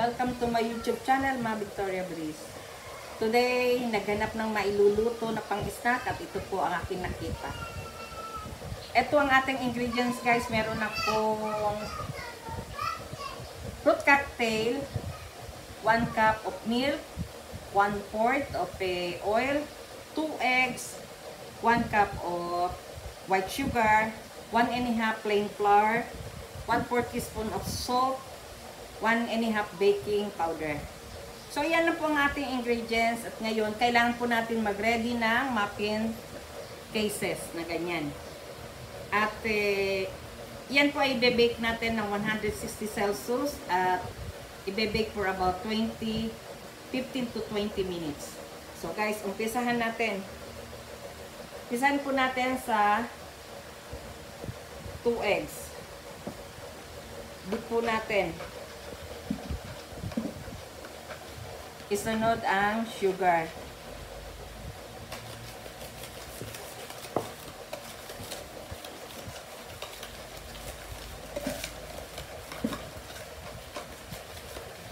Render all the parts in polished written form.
Welcome to my YouTube channel, Ma Victoria Breeze. Today, naghanap ng mailuluto na pang-snack at ito po ang aking nakita. Ito ang ating ingredients guys. Meron akong fruit cocktail, 1 cup of milk, 1/4 of oil, 2 eggs, 1 cup of white sugar, 1½ plain flour, 1/4 teaspoon of salt, 1½ baking powder. So, yan lang po ang ating ingredients. At ngayon, kailangan po natin mag-ready ng muffin cases na ganyan. At yan po ay i-bake natin ng 160 Celsius at i-bake for about 15 to 20 minutes. So guys, umpisahan natin. Umpisahan po natin sa 2 eggs. Beat po natin. Isunod ang sugar.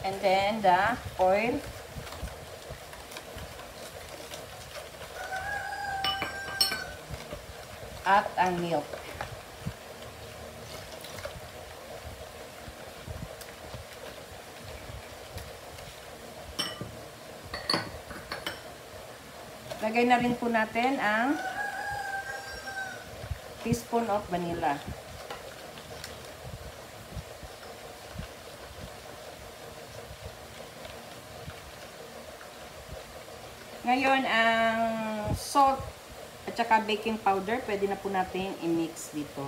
And then the oil. At ang milk. Lagay na rin po natin ang teaspoon of vanilla. Ngayon, ang salt at saka baking powder, pwede na po natin i-mix dito.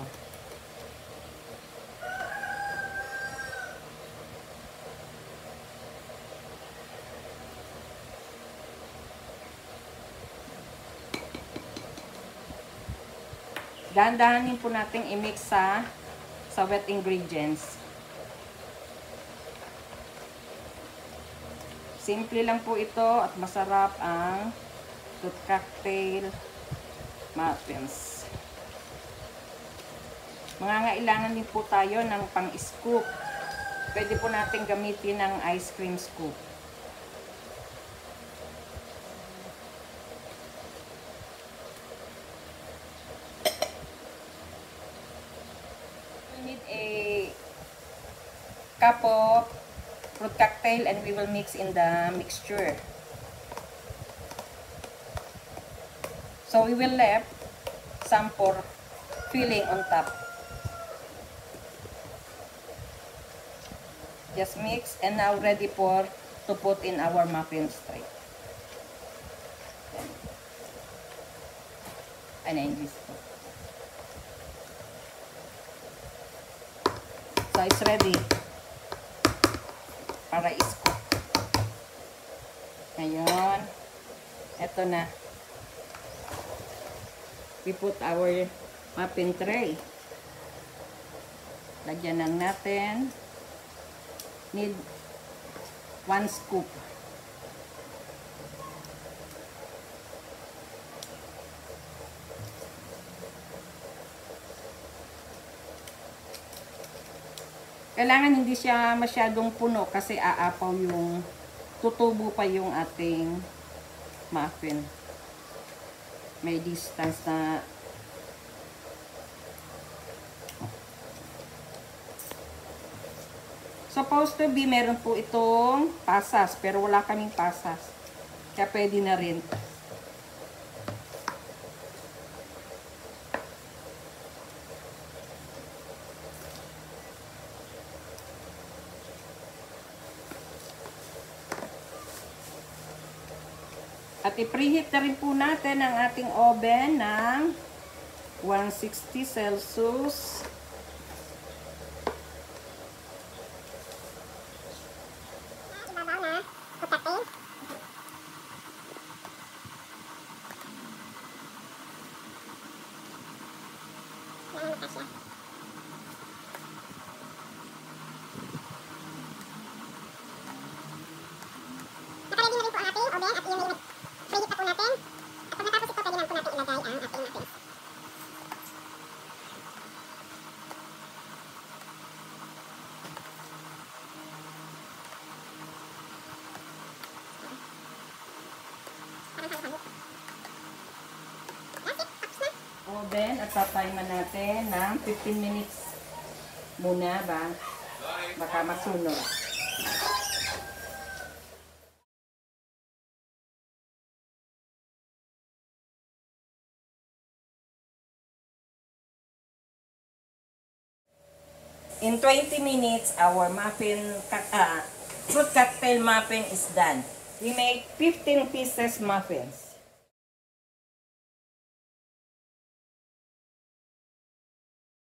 Dahan-dahanin po natin i-mix sa wet ingredients. Simple lang po ito at masarap ang fruit cocktail muffins. Mangangailangan din po tayo ng pang-scoop. Pwede po natin gamitin ng ice cream scoop. We need a cup of fruit cocktail and we will mix in the mixture. So we will left some for filling on top. Just mix and now ready to put in our muffin tray. And then this. So it's ready para i-scoop. Ngayon, eto na. We put our muffin tray. Lagyan lang natin. Need 1 scoop. Kailangan hindi siya masyadong puno kasi aapaw yung tutubo pa yung ating muffin. May distance na supposed to be meron po itong pasas pero wala kaming pasas. Kaya pwede na rin. At i-preheat na rin po natin ang ating oven ng 160 Celsius. Nakalagay na rin po ang ating oven at iyon ay preheat na po natin. At pag natapos ito, pwede lang po natin ilagay ang ating muffins. oven at tatayiman natin ng 15 minutes muna ba? Baka masunog. In 20 minutes, our fruit cocktail muffin is done. We make 15 pieces muffins.